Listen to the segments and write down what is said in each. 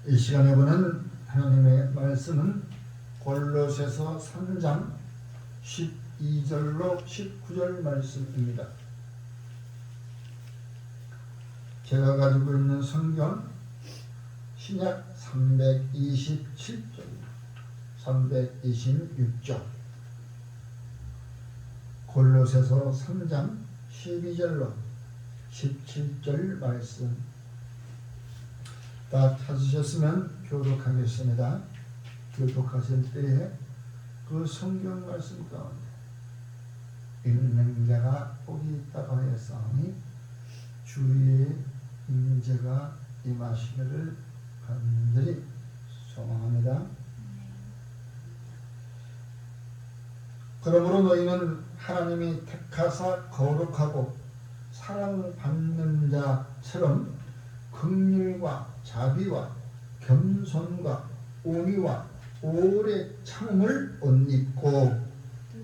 이 시간에 보는 하나님의 말씀은 골로새서 3장 12절로 19절 말씀입니다. 제가 가지고 있는 성경 신약 327쪽, 326쪽, 골로새서 3장 12절로 17절 말씀 다 찾으셨으면 교독하겠습니다. 교독하실 때에 그 성경 말씀 가운데 읽는 자가 복이 있다고 하였사오니 주의 임재가 임하시기를 간절히 소망합니다. 그러므로 너희는 하나님이 택하사 거룩하고 사랑받는 자처럼 긍휼과 자비와 겸손과 온유와 오래 참음을 옷 입고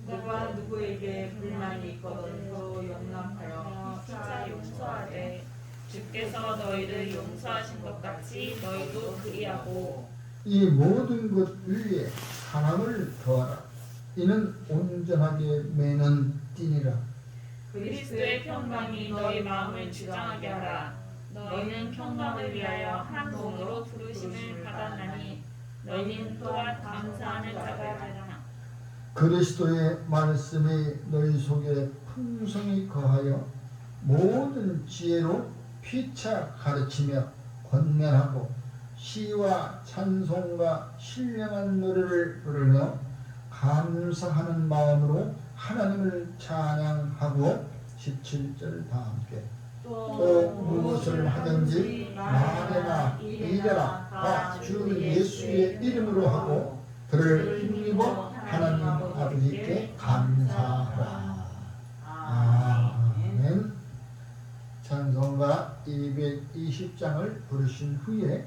누구와 누구에게 불만이 있거든 서로 용납하여 피차 용서하되 주께서 너희를 용서하신 것 같이 너희도 그리하고 이 모든 것 위에 사랑을 더하라. 이는 온전하게 매는 띠니라. 그리스도의 평강이 너희 마음을 주장하게 하라. 너희는 평강을 위하여 한 몸으로 부르심을 받았나니 너희는 또한 감사하는 자가 되라. 그리스도의 말씀이 너희 속에 풍성히 거하여 모든 지혜로 피차 가르치며 권면하고 시와 찬송과 신령한 노래를 부르며 감사하는 마음으로 하나님을 찬양하고 17절 다 함께 또 무엇을 하든지 말해나 이래라 다 주 예수의 이름으로 하고 그를 힘입어 하나님 아버지께 감사하라. 아멘. 찬송가 220장을 부르신 후에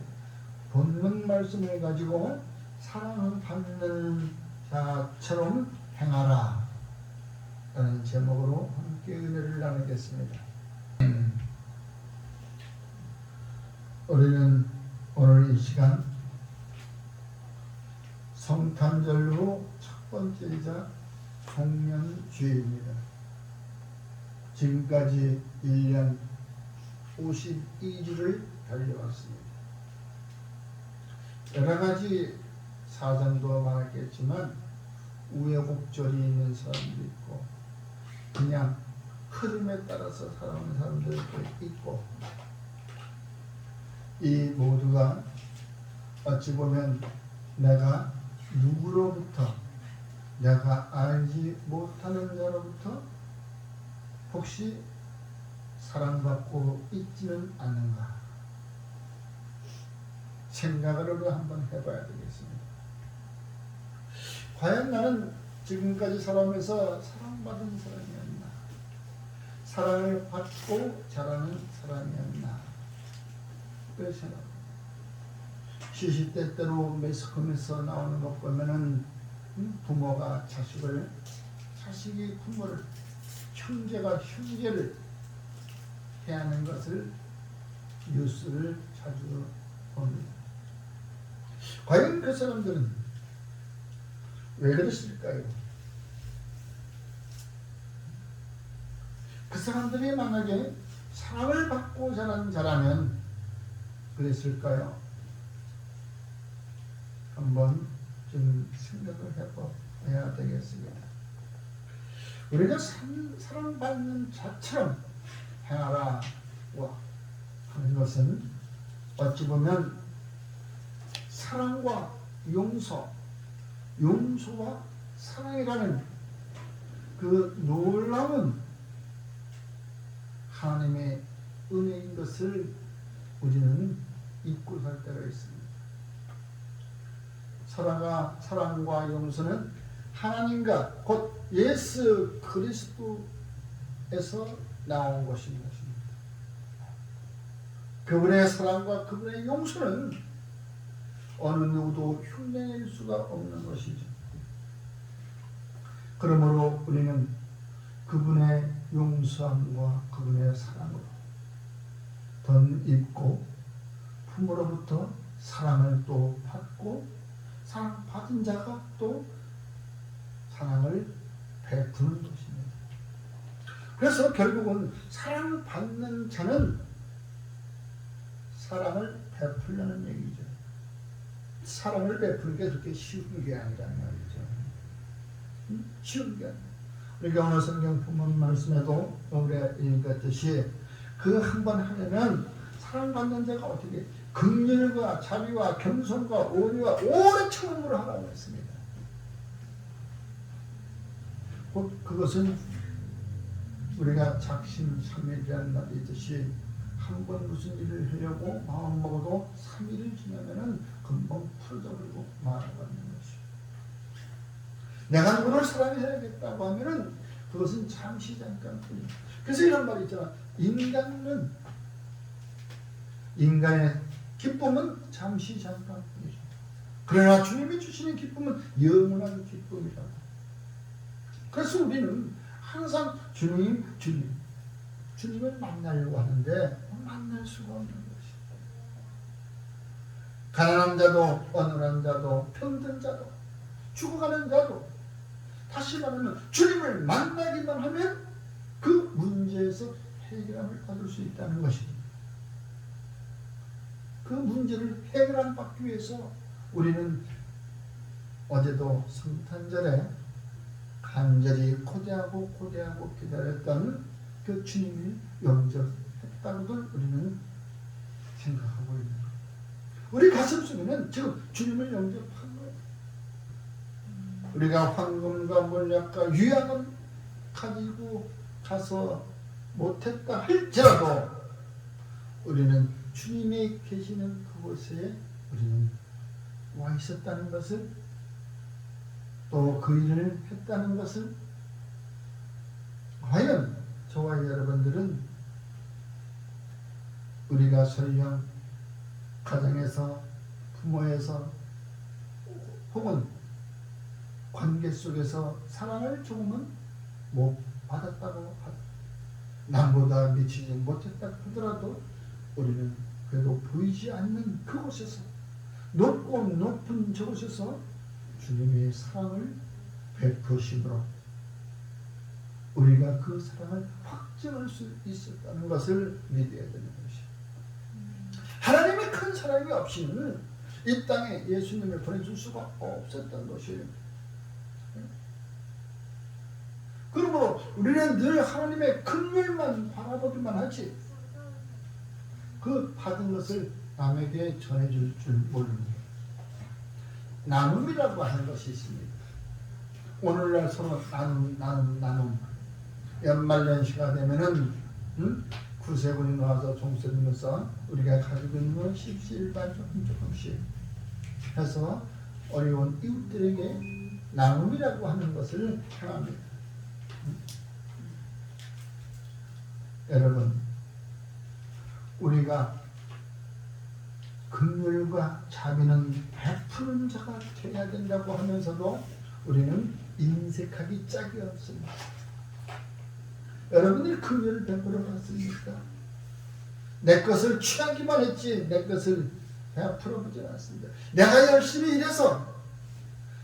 본문 말씀을 가지고 사랑을 받는 자처럼 행하라 라는 제목으로 함께 은혜를 나누겠습니다. 우리는 오늘 이 시간 성탄절 후 첫 번째이자 종년주일입니다. 지금까지 1년 52주를 달려왔습니다. 여러 가지 사정도 많았겠지만 우여곡절이 있는 사람도 있고 그냥 흐름에 따라서 살아오는 사람들도 있고 이 모두가 어찌 보면 내가 누구로부터 내가 알지 못하는 자로부터 혹시 사랑받고 있지는 않는가 생각을 한번 해봐야 되겠습니다. 과연 나는 지금까지 살아오면서 사랑받은 사람이었나? 사랑을 받고 자라는 사람이었나? 그 생각. 시시때때로 매스컴에서 나오는 것 보면은 부모가 자식을, 자식이 부모를, 형제가 형제를 해하는 것을 뉴스를 자주 봅니다. 과연 그 사람들은 왜 그랬을까요? 그 사람들이 만약에 사랑을 받고 자란 자라면 그랬을까요? 한번 좀 생각을 해야 되겠습니다. 우리가 사랑받는 자처럼 행하라 하는 것은 어찌 보면 사랑과 용서와 사랑이라는 그 놀라운 하나님의 은혜인 것을 우리는 잊고 살 때가 있습니다. 사랑과 용서는 하나님과 곧 예수 그리스도에서 나온 것인 것입니다. 그분의 사랑과 그분의 용서는 어느 누구도 흉내낼 수가 없는 것이죠. 그러므로 우리는 그분의 용서함과 그분의 사랑으로 덧입고 품으로부터 사랑을 또 받고 사랑받은 자가 또 사랑을 베푸는 것입니다. 그래서 결국은 사랑받는 자는 사랑을 베풀려는 얘기죠. 사랑을 베푸는 게 그렇게 쉬운 게 아니라는 말이죠. 쉬운 게 아니에요. 우리가 오늘 성경 본문 말씀에도 우리가 읽었듯이 그 한 번 하려면 사랑받는 자가 어떻게 긍휼과 자비와 겸손과 온유와 오래 참음으로 하라고 했습니다. 곧 그것은 우리가 작심삼일이라는 말이 있듯이 한 번 무슨 일을 하려고 마음먹어도 3일을 지나면은 금방 풀어져버리고 말아버리는 것이죠. 내가 누구를 사랑해야겠다고 하면은 그것은 잠시 잠깐뿐이에요. 그래서 이런 말이 있잖아. 인간의 기쁨은 잠시 잠깐뿐이죠. 그러나 주님이 주시는 기쁨은 영원한 기쁨이라고. 그래서 우리는 항상 주님을 만나려고 하는데 만날 수가 없는 것이죠. 가난한 자도 어눌한 자도 병든 자도 죽어가는 자도 다시 말하면 주님을 만나기만 하면 그 문제에서 해결함을 받을 수 있다는 것입니다. 그 문제를 해결받기 위해서 우리는 어제도 성탄절에 간절히 고대하고 기다렸던 그 주님을 영접했다고들 우리는 생각하고 있는 거예요. 우리 가슴 속에는 지금 주님을 영접한 거예요. 우리가 황금과 몰약과 유향을 가지고 가서 못했다 할지라도 우리는 주님이 계시는 그곳에 우리는 와 있었다는 것을 또 그 일을 했다는 것을 과연 저와 여러분들은 우리가 설령 가정에서 부모에서 혹은 관계 속에서 사랑을 조금은 못 받았다고 남보다 미치지 못했다 하더라도 우리는 그래도 보이지 않는 그곳에서 높고 높은 저곳에서 주님의 사랑을 베푸심으로 우리가 그 사랑을 확증할 수 있었다는 것을 믿어야 되는 것이에요. 하나님의 큰 사랑이 없이는 이 땅에 예수님을 보내줄 수가 없었던 것이에요. 그러므로 우리는 늘 하나님의 긍휼만 바라보기만 하지 그 받은 것을 남에게 전해줄 줄 모릅니다. 나눔이라고 하는 것이 있습니다. 오늘날 서로 나눔. 연말연시가 되면은 구세군이 나와서 종소리면서 우리가 가지고 있는 건 십시일반 조금씩 해서 어려운 이웃들에게 나눔이라고 하는 것을 행합니다. 여러분, 우리가 긍휼과 자비는 베푸는 자가 되어야 된다고 하면서도 우리는 인색하기 짝이 없습니다. 여러분들이 긍휼을 베풀어 봤습니까? 내 것을 취하기만 했지 내 것을 베풀어 보지 않았습니다. 내가 열심히 일해서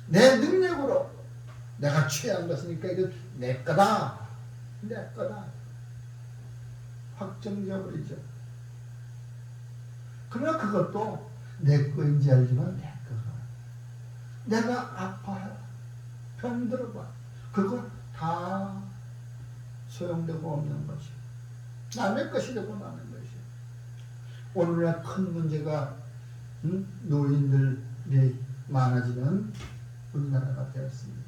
내 능력으로 내가 취한 것이니까 이건 내 거다. 확정져버리죠. 그러나 그것도 내 거인지 알지만 내 거가. 내가 아파해. 병들어봐. 그거 다 소용되고 없는 것이. 남의 것이 되고 나는 것이. 오늘날 큰 문제가 노인들이 많아지는 우리나라가 되었습니다.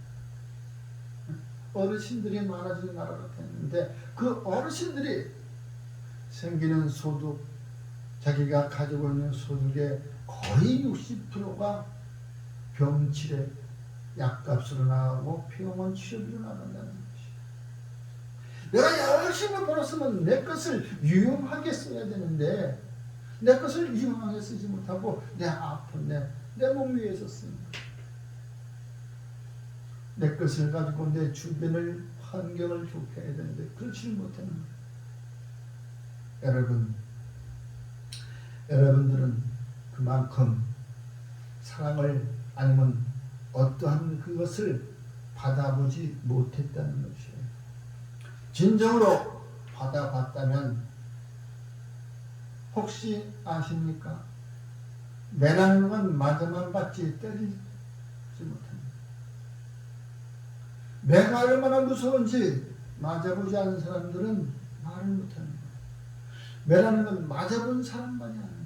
어르신들이 많아지는 나라가 됐는데 그 어르신들이 생기는 소득, 자기가 가지고 있는 소득의 거의 60%가 병치레 약값으로 나가고 병원 치료비로 나간다는 것이. 내가 열심히 벌었으면 내 것을 유용하게 써야 되는데 내 것을 유용하게 쓰지 못하고 내 아픈 내 몸 위에서 씁니다. 내 것을 가지고 내 주변을 환경을 좋게 해야 되는데 그렇지 못하는 거예요. 여러분들은 그만큼 사랑을 아니면 어떠한 그것을 받아보지 못했다는 것이에요. 진정으로 받아봤다면 혹시 아십니까? 매라는 건 맞아만 받지 때리지 못합니다. 매가 얼마나 무서운지 맞아보지 않은 사람들은 말을 못합니다. 매라는 건 맞아본 사람만이 아는 거예요.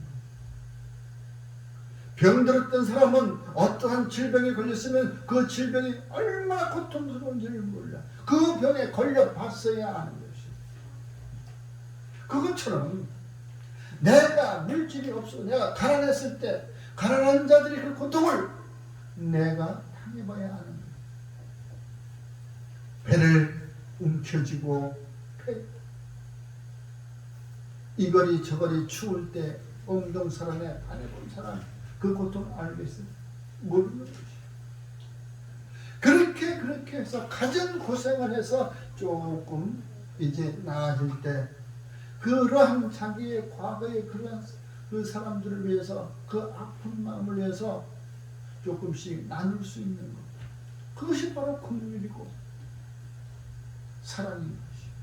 병들었던 사람은 어떠한 질병에 걸렸으면 그 질병이 얼마나 고통스러운지를 몰라. 그 병에 걸려봤어야 아는 것이에요. 그것처럼 내가 물질이 없어 내가 가난했을 때 가난한 자들이 그 고통을 내가 당해봐야 아는 거예요. 배를 움켜쥐고 이거리 저거리 추울 때 엉덩사람에 다녀본 사람 그 고통 알겠어요? 모르는 것이에요. 그렇게 해서 가진 고생을 해서 조금 이제 나아질 때 그러한 자기의 과거의 그러한 그 사람들을 위해서 그 아픈 마음을 위해서 조금씩 나눌 수 있는 것, 그것이 바로 긍휼이고 사랑인 것이에요.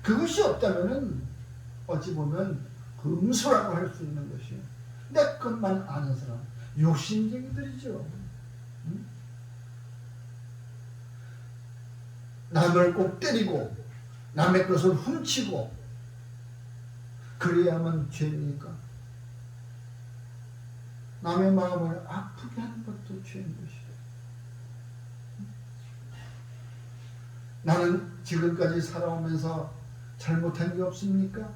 그것이 없다면은 어찌 보면 금수라고 할 수 있는 것이에요. 내 것만 아는 사람, 욕심쟁이들이죠. 응? 남을 꼭 때리고 남의 것을 훔치고 그래야만 죄입니까? 남의 마음을 아프게 하는 것도 죄인 것이에요. 나는 지금까지 살아오면서 잘못한 게 없습니까?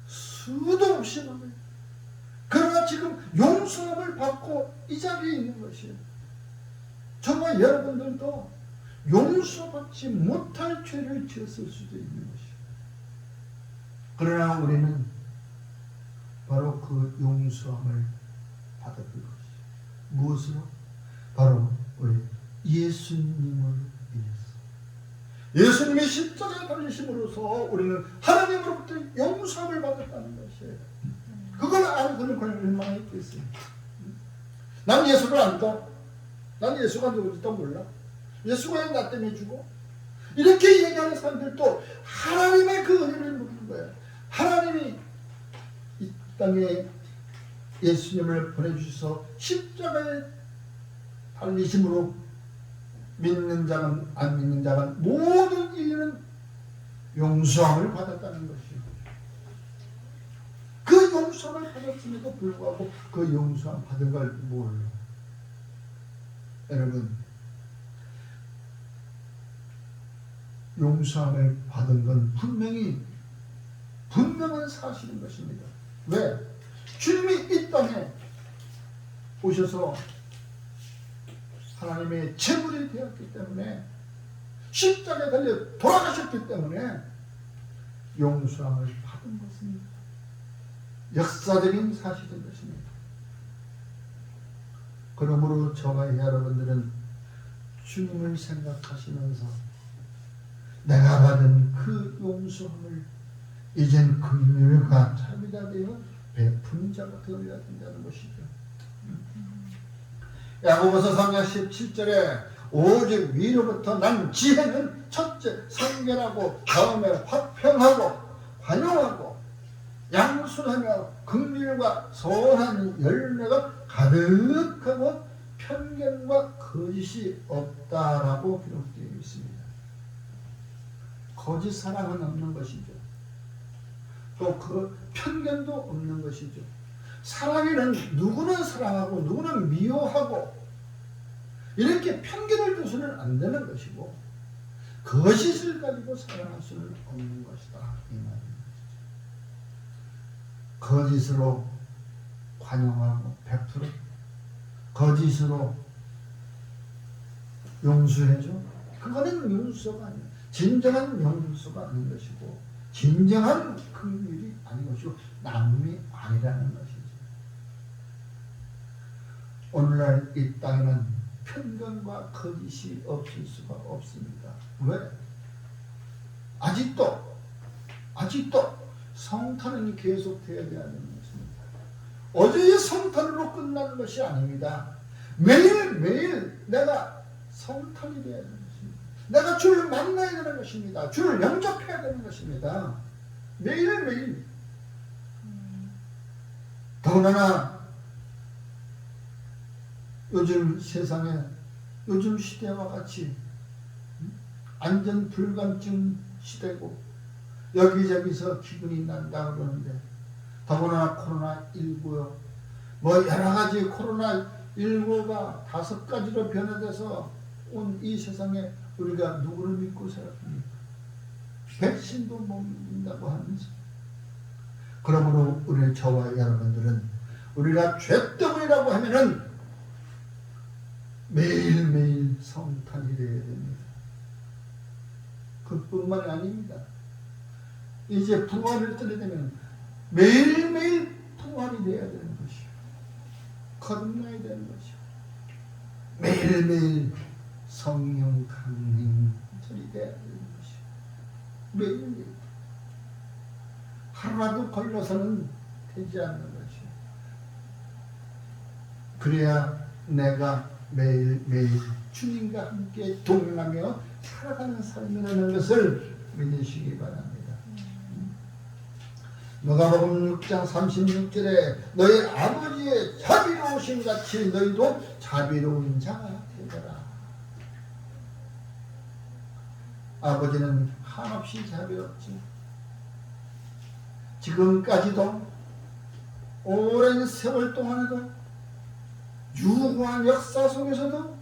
수도 없이 많아요. 그러나 지금 용서함을 받고 이 자리에 있는 것이에요. 정말 여러분들도 용서받지 못할 죄를 지었을 수도 있는 것이에요. 그러나 우리는 바로 그 용서함을 받을 것이에요. 무엇으로? 바로 우리 예수님을 위해서. 예수님의 십자가에 달리심으로써 우리는 하나님으로부터 용서함을 받았다는 것이에요. 그걸 알고는 그냥 얼마나 있겠어요. 난 예수를 안다. 난 예수가 누구지도 몰라. 예수가 나 때문에 주고 이렇게 얘기하는 사람들도 하나님의 그 은혜를 누리는 거예요. 하나님이 이 땅에 예수님을 보내주셔서 십자가에 달리심으로 믿는 자는 안 믿는 자는 모든 인류는 용서함을 받았다는 것이에요. 그 용서함을 받았음에도 불구하고 그 용서함 받은 걸 몰라. 여러분, 용서함을 받은 건 분명한 사실인 것입니다. 왜? 주님이 이 땅에 오셔서 하나님의 제물이 되었기 때문에 십자가에 달려 돌아가셨기 때문에 용서함을 받은 것입니다. 역사적인 사실인 것입니다. 그러므로 저와 여러분들은 주님을 생각하시면서 내가 받은 그 용서함을 이젠 긍휼과 자비가 되어 베푸는 자가 되어야 된다는 것이죠. 야고보서 3장 17절에 오직 위로부터 난 지혜는 첫째 상결하고 다음에 화평하고 관용하고 양순하며 긍휼과 선한 열매가 가득하고 편견과 거짓이 없다라고 기록되어 있습니다. 거짓 사랑은 없는 것이죠. 또 그 편견도 없는 것이죠. 사랑에는 누구는 사랑하고 누구는 미워하고 이렇게 편견을 둬서는 안 되는 것이고 거짓을 가지고 사랑할 수는 없는 것이다 이 말입니다. 거짓으로 관용하고 베풀어 거짓으로 용서해줘. 그거는 용서가 아니에요. 진정한 용서가 아닌 것이고 진정한 긍휼이 아닌 것이고 나눔이 아니라는 것이죠. 오늘날 이 땅에는 편견과 거짓이 없을 수가 없습니다. 왜? 아직도 성탄은 계속되어야 되는 것입니다. 어제의 성탄으로 끝나는 것이 아닙니다. 매일매일 내가 성탄이 되어야 되는 것입니다. 내가 주를 만나야 되는 것입니다. 주를 영접해야 되는 것입니다. 매일매일. 더군다나 요즘 세상에 요즘 시대와 같이 안전 불감증 시대고 여기저기서 기근이 난다 그러는데 더구나 코로나19요. 뭐 여러가지 코로나19가 5가지로 변화돼서 온 이 세상에 우리가 누구를 믿고 살았습니까? 백신도 못 믿는다고 하면서. 그러므로 우리 저와 여러분들은 우리가 죄때문이라고 하면은 매일매일 성탄이 되어야 됩니다. 그뿐만이 아닙니다. 이제 부활을 때되면 매일매일 부활이 되어야 되는 것이요. 거듭나야 되는 것이요. 매일매일 성령 강림절이 되어야 되는 것이요. 매일매일. 하루라도 걸려서는 되지 않는 것이요. 그래야 내가 매일매일 주님과 함께 동행하며 살아가는 삶이라는 것을 믿으시기 바랍니다. 누가복음 6장 36절에 너희 아버지의 자비로우신 같이 너희도 자비로운 자가 되거라. 아버지는 한없이 자비롭지. 지금까지도 오랜 세월 동안에도 유구한 역사 속에서도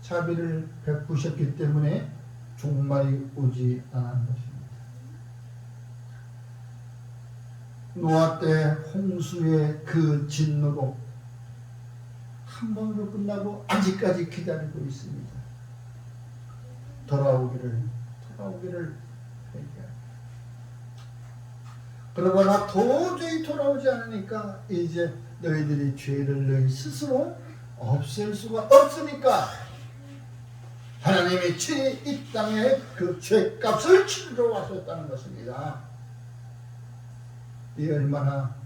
자비를 베푸셨기 때문에 종말이 오지 않은 것입니다. 노아 때 홍수의 그 진노도 한 번으로 끝나고 아직까지 기다리고 있습니다. 돌아오기를 회개하라. 그러거나 도저히 돌아오지 않으니까 이제 너희들이 죄를 너희 스스로 없앨 수가 없으니까 하나님이 친히 이 땅에 그 죄값을 치르러 왔었다는 것입니다. 이 얼마나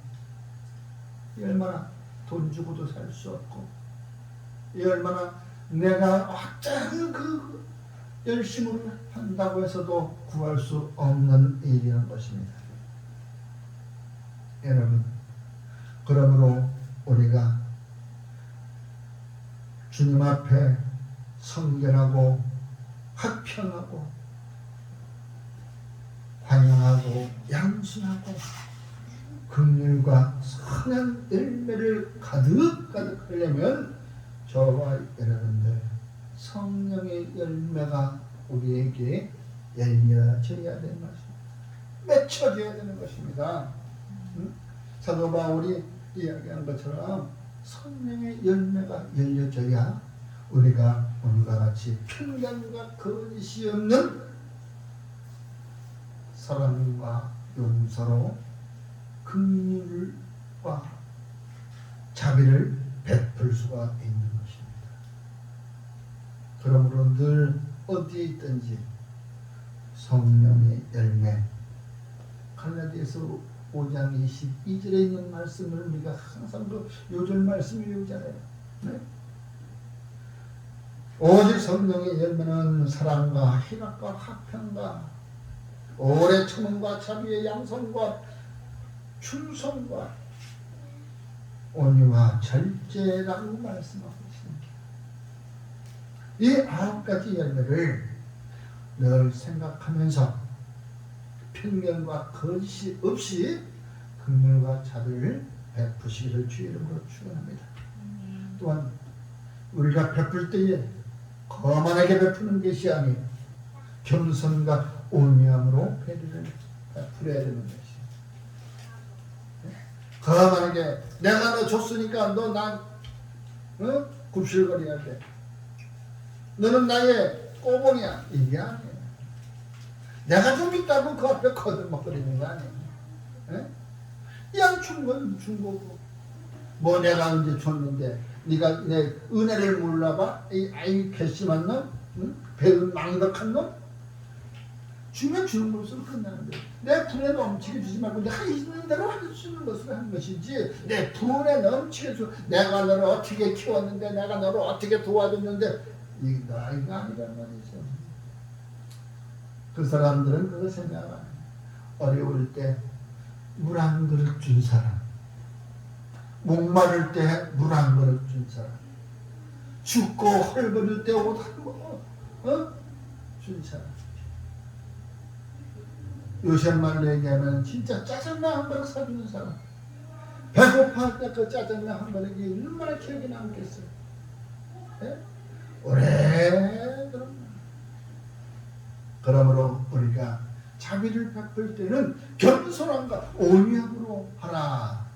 돈 주고도 살 수 없고, 이 얼마나 내가 어떤 그 열심을 한다고 해서도 구할 수 없는 일이라는 것입니다. 여러분, 그러므로 우리가 주님 앞에 성결하고 화평하고 환영하고 양순하고 긍휼과 선한 열매를 가득 하려면 저와 여러분들 성령의 열매가 우리에게 열려져야 되는 것입니다. 맺혀져야 되는 것입니다. 사도 바울이 이야기한 것처럼 성령의 열매가 열려져야 우리가 오늘과 같이 편견과 거짓이 없는 사랑과 용서로 긍휼과 자비를 베풀 수가 있는 것입니다. 그러므로 늘 어디에 있든지 성령의 열매, 갈라디아서 5장 22절에 있는 말씀을 우리가 항상 그 요절 말씀을 외우잖아요. 네? 오직 성령의 열매는 사랑과 희락과 화평과 오래 참음과 자비의 양선과 충성과 온유와 절제라고 말씀하고 있습니다. 이 9가지 열매를 늘 생각하면서 편견과 거짓이 없이 긍휼과 자비를 베푸시기를 주의 이름으로 축원합니다. 또한 우리가 베풀 때에 거만하게 베푸는 것이 아니라 겸손과 온유함으로 배려를 베풀어야 되는 것이에요. 거만하게 내가 너 줬으니까 너 난 굽실거려야 돼. 너는 나의 꼬봉이야. 이게 아니에요. 내가 좀 있다고 그 앞에 거들먹거리는 거 아니에요. 그냥 준 건 준 거고. 뭐 내가 언제 줬는데 네가 내 은혜를 몰라봐? 이 아이 괘씸한 놈? 배은 망덕한 놈? 주면 주는 것으로 끝나는데 내 분에 넘치게 주지 말고 내가 있는 대로 할 수 있는 것을 하는 것이지, 내 분에 넘치게 주, 내가 너를 어떻게 키웠는데, 내가 너를 어떻게 도와줬는데, 이거 아니란 말이죠. 그 사람들은 그거 생각 안 해요. 어려울 때 물 한 그릇 준 사람, 목마를 때 물 한 그릇 준 사람, 죽고 헐거릴 때 옷 한 번 준 사람. 요새 말로 얘기하면 진짜 짜장면 한 그릇 사주는 사람, 배고파할 때 그 짜장면 한 그릇이 얼마나 기억에 남겠어요. 네? 오래도록. 그러므로 우리가 자비를 베풀 때는 겸손함과 온유함으로 하라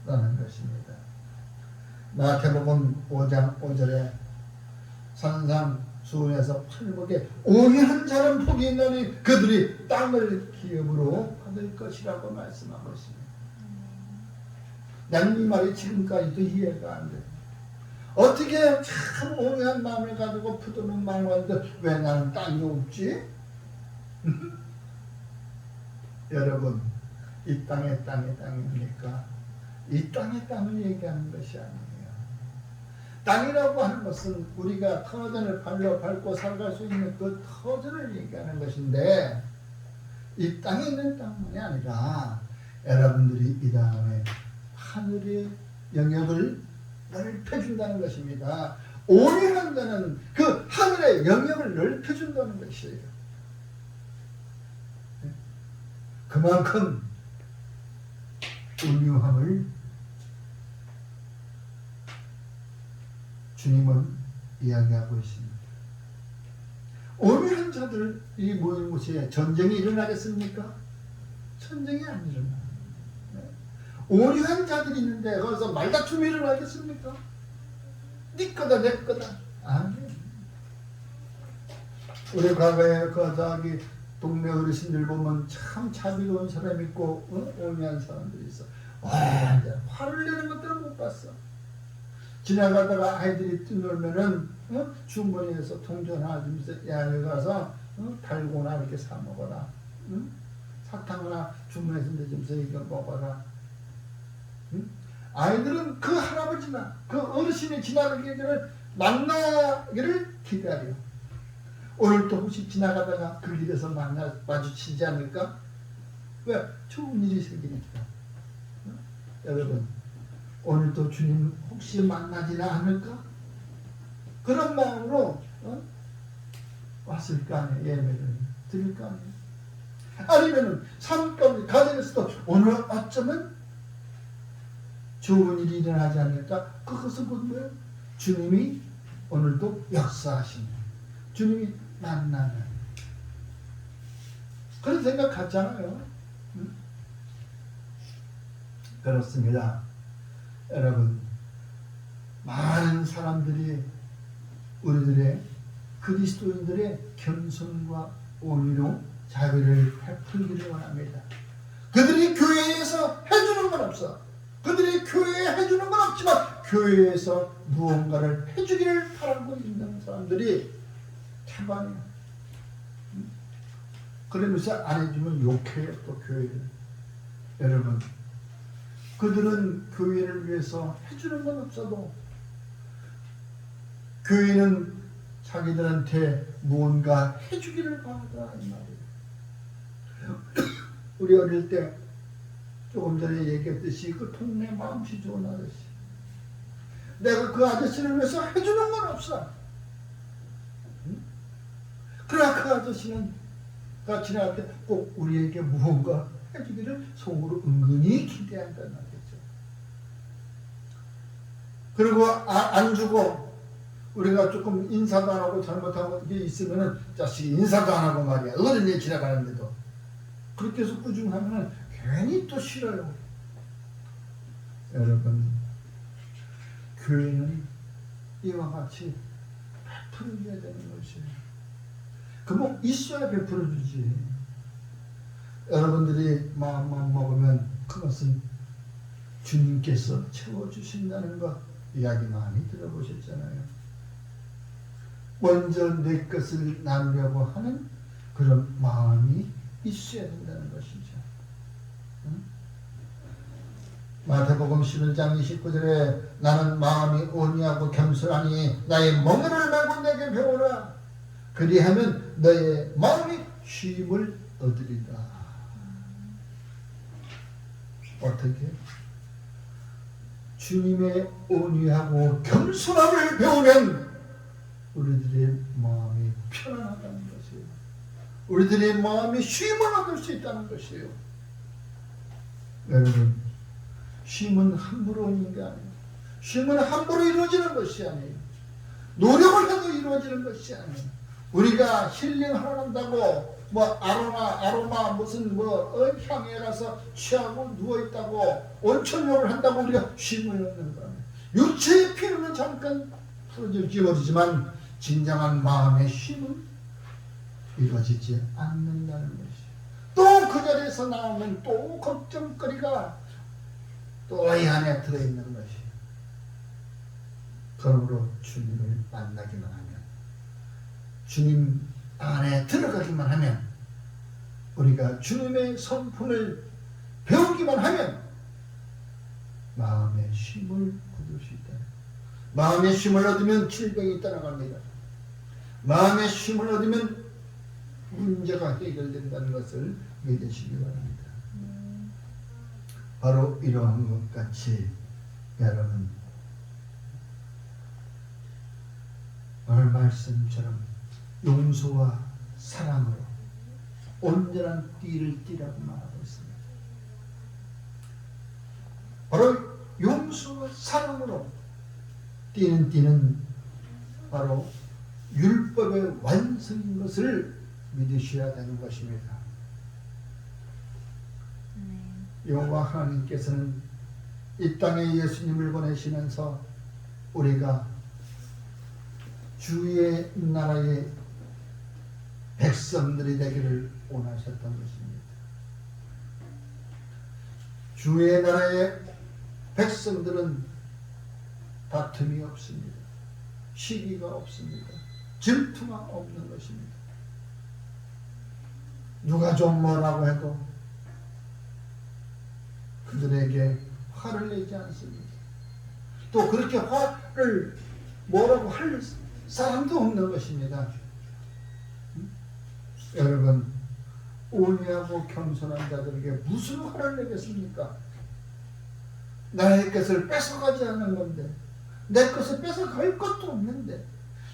라는 것입니다. 마태복음 5장 5절에 산상수훈에서 팔복에 온유한 자는 복이 있나니 그들이 땅을 기업으로 받을 것이라고 말씀하고 있습니다. 나는 이 말이 지금까지도 이해가 안 돼요. 어떻게 참 온유한 마음을 가지고 푸드는 마음을 가지고 왜 나는 땅이 없지? 여러분, 이 땅의 땅입니까? 이 땅의 땅을 얘기하는 것이 아니에요. 땅이라고 하는 것은 우리가 터전을 발로 밟고 살아갈 수 있는 그 터전을 얘기하는 것인데, 이 땅에 있는 땅만이 아니라 여러분들이 이 다음에 하늘의 영역을 넓혀준다는 것입니다. 온유한 자는 그 하늘의 영역을 넓혀준다는 것이에요. 그만큼 온유함을 주님은 이야기하고 있습니다. 온유한 자들이 모인 곳에 전쟁이 일어나겠습니까? 전쟁이 안 일어나요. 온유한 자들이 있는데 거기서 말다툼이 일어나겠습니까? 네 거다 내 거다. 아니. 우리 과거에 그 저기 동네 어르신들 보면 참 자비로운 사람 있고 온유한 사람들이 있어. 화를 내는 것들은 못 봤어. 지나가다가 아이들이 뛰놀면은 주머니에서 통전 하나 주면서 야 여기 가서 달고나 이렇게 사 먹어라. 사탕 하나 주머니에서 내주면서 이거 먹어라. 아이들은 그 할아버지나 그 어르신이 지나가기를 만나기를 기다려. 오늘도 혹시 지나가다가 그 길에서 마주치지 않을까? 왜? 좋은 일이 생기니까. 여러분, 오늘도 주님 혹시 만나지나 않을까? 그런 마음으로 왔을 거 아니에요. 예배를 드릴 거 아니에요. 아니면은 삶 가운데 가정에서도 오늘 어쩌면 좋은 일이 일어나지 않을까? 그것은 뭐예요? 주님이 오늘도 역사하시는, 주님이 만나는 그런 생각 같잖아요. 그렇습니다. 여러분, 많은 사람들이 우리들의 그리스도인들의 겸손과 온유로 자비를 베풀기를 원합니다. 그들이 교회에서 해주는 건 없어. 그들이 교회에 해주는 건 없지만 교회에서 무언가를 해주기를 바라고 있는 사람들이 태반이야. 그러면서 안 해주면 욕해요, 또 교회를. 여러분, 그들은 교회를 위해서 해주는 건 없어도 교회는 자기들한테 무언가 해주기를 바란다 이 말이에요. 우리 어릴 때 조금 전에 얘기했듯이 그 동네 마음씨 좋은 아저씨, 내가 그 아저씨를 위해서 해주는 건 없어. 그러나 그 아저씨는 가 지나갈 때 꼭 우리에게 무언가 해주기를 속으로 은근히 기대한다는 말이죠. 그리고 안 주고 우리가 조금 인사도 안 하고 잘못하고 이게 있으면은 자식이 인사도 안 하고 말이야. 어른이 지나가는데도 그렇게 해서 꾸준하면은 괜히 또 싫어요. 여러분, 교회는 이와 같이 베풀어줘야 되는 것이에요. 그 뭐 있어야 베풀어주지. 여러분들이 마음만 먹으면 그것은 주님께서 채워주신다는 것 이야기 많이 들어보셨잖아요. 먼저 내 것을 나누려고 하는 그런 마음이 있어야 된다는 것이죠. 응? 마태복음 11장 29절에 나는 마음이 온유하고 겸손하니 나의 멍에를 메고 내게 배우라. 그리하면 너의 마음이 쉼을 얻으리라. 어떻게? 주님의 온유하고 겸손함을 배우면 우리들의 마음이 편안하다는 것이에요. 우리들의 마음이 쉼을 얻을 수 있다는 것이에요. 여러분, 쉼은 함부로 오는 게 아니에요. 쉼은 함부로 이루어지는 것이 아니에요. 노력을 해도 이루어지는 것이 아니에요. 우리가 힐링하러 간다고 아로마 무슨 향에 가서 취하고 누워있다고 온천욕을 한다고 우리가 쉼을 얻는 거예요. 육체의 피로는 잠깐 지워지지만 진정한 마음의 쉼은 이루어지지 않는다는 것이에요. 또 그 자리에서 나오면 또 걱정거리가 또 이 안에 들어있는 것이에요. 그러므로 주님을 만나기만 하면, 주님 안에 들어가기만 하면, 우리가 주님의 성품을 배우기만 하면 마음의 쉼을 얻을 수 있다. 마음의 쉼을 얻으면 질병이 떠나갑니다. 마음의 쉼을 얻으면 문제가 해결된다는 것을 믿으시기 바랍니다. 바로 이러한 것 같이 여러분, 오늘 말씀처럼 용서와 사랑으로 온전한 띠를 띠라고 말하고 있습니다. 바로 용서와 사랑으로 띠는 띠는 바로 율법의 완성인 것을 믿으셔야 되는 것입니다. 여호와 하나님께서는 이 땅에 예수님을 보내시면서 우리가 주의 나라의 백성들이 되기를 원하셨던 것입니다. 주의 나라의 백성들은 다툼이 없습니다. 시기가 없습니다. 질투가 없는 것입니다. 누가 좀 뭐라고 해도 그들에게 화를 내지 않습니다. 또 그렇게 화를 뭐라고 할 사람도 없는 것입니다. 여러분, 온유하고 겸손한 자들에게 무슨 화를 내겠습니까? 나의 것을 뺏어가지 않은 건데, 내 것을 뺏어갈 것도 없는데,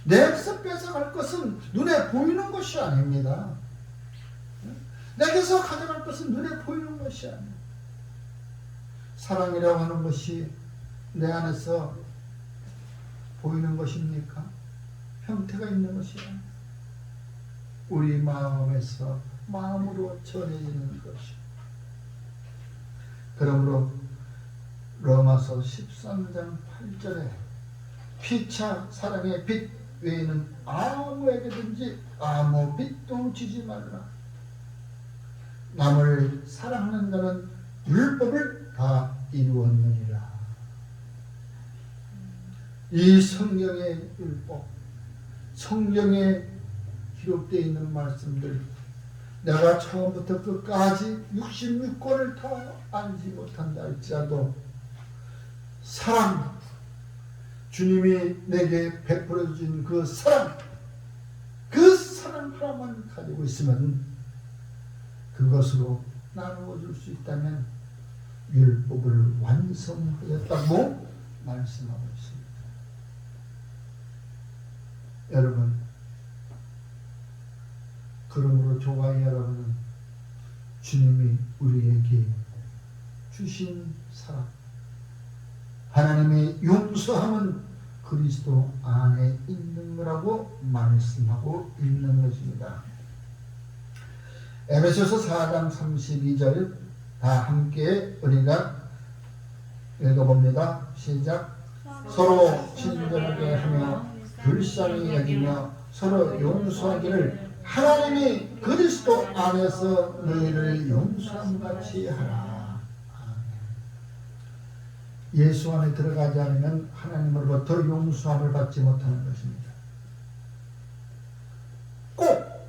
내 것을 뺏어갈 것은 눈에 보이는 것이 아닙니다. 내게서 가져갈 것은 눈에 보이는 것이 아니에요. 사랑이라고 하는 것이 내 안에서 보이는 것입니까? 형태가 있는 것이 아니에요. 우리 마음에서 마음으로 전해지는 것이. 그러므로 로마서 13장 8절에 피차 사랑의 빛 외에는 아무에게든지 아무 빛도 주지 말라. 남을 사랑하는 자는 율법을 다 이루었느니라. 이 성경의 율법, 성경에 기록되어 있는 말씀들, 내가 처음부터 끝까지 66권을 다 알지 못한다 할지라도 사랑, 주님이 내게 베풀어 주신 그 사랑 하나만 가지고 있으면 그것으로 나누어 줄 수 있다면 율법을 완성하였다고 말씀하고 있습니다. 여러분, 그러므로 저와 여러분은 주님이 우리에게 주신 사랑, 하나님의 용서함은 그리스도 안에 있는 거라고 말씀하고 있는 것입니다. 에베소서 4장 32절 다 함께 우리가 읽어봅니다. 시작. 서로 친절하게 하며 불쌍히 여기며 서로 용서하기를 하나님이 그리스도 안에서 너희를 용서함같이 하라. 예수 안에 들어가지 않으면 하나님으로부터 용서함을 받지 못하는 것입니다. 꼭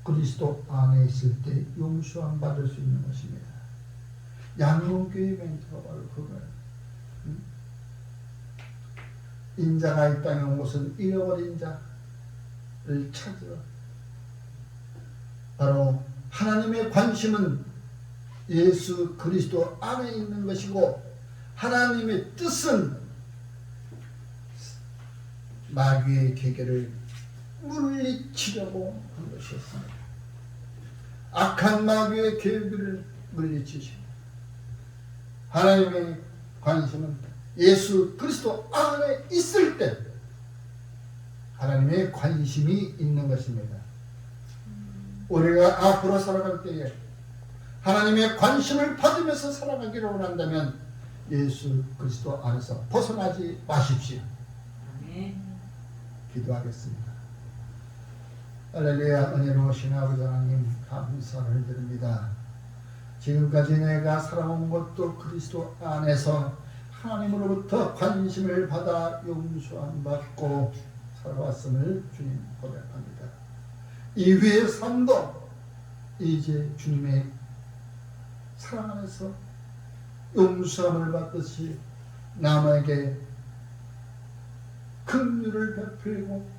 그리스도 안에 있을 때 용서함 받을 수 있는 것입니다. 양론교의 멘트가 바로 그거예요. 인자가 이 땅에 온 것은 잃어버린 자를 찾으러. 바로 하나님의 관심은 예수 그리스도 안에 있는 것이고, 하나님의 뜻은 마귀의 계계를 물리치려고 한 것이었습니다. 악한 마귀의 계계를 물리치시고, 하나님의 관심은 예수 그리스도 안에 있을 때 하나님의 관심이 있는 것입니다. 우리가 앞으로 살아갈 때에 하나님의 관심을 받으면서 살아가기를 원한다면 예수 그리스도 안에서 벗어나지 마십시오. 기도하겠습니다. 할렐루야. 은혜로우신 아버지 하나님, 감사를 드립니다. 지금까지 내가 살아온 것도 그리스도 안에서 하나님으로부터 관심을 받아 용서함 받고 살아왔음을 주님 고백합니다. 이후의 삶도 이제 주님의 사랑 안에서 용서함을 받듯이 남에게 긍휼을 베풀고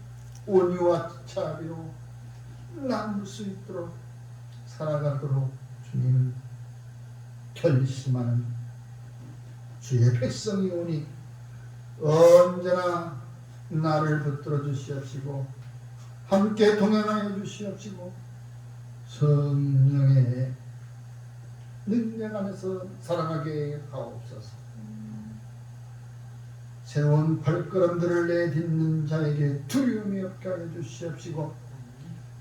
온유와 자비로 나눌 수 있도록 살아가도록 주님 결심하는 주의 백성이 오니 언제나 나를 붙들어 주시옵시고 함께 동행하여 주시옵시고 성령의 능력 안에서 살아가게 하옵소서. 새로운 발걸음들을 내딛는 자에게 두려움이 없게 하여 주시옵시고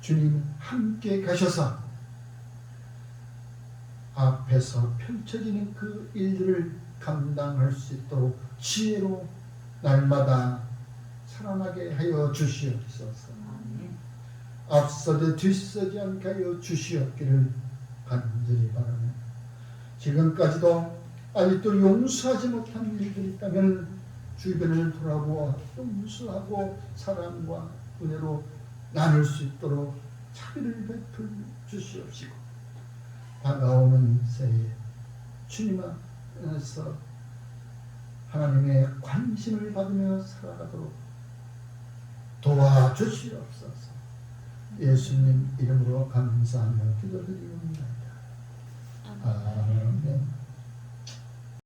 주님 함께 가셔서 앞에서 펼쳐지는 그 일들을 감당할 수 있도록 지혜로 날마다 살아나게 하여 주시옵소서. 앞서지 뒤서지 않게 하여 주시옵기를 간절히 바라며, 지금까지도 아직도 용서하지 못한 일들이 있다면 주변을 돌아보아 용서하고 사랑과 은혜로 나눌 수 있도록 자비를 베풀 주시옵시고, 다가오는 새해 주님 안에서 하나님의 관심을 받으며 살아가도록 도와주시옵소서. 예수님 이름으로 감사하며 기도드리옵나이다. 아멘.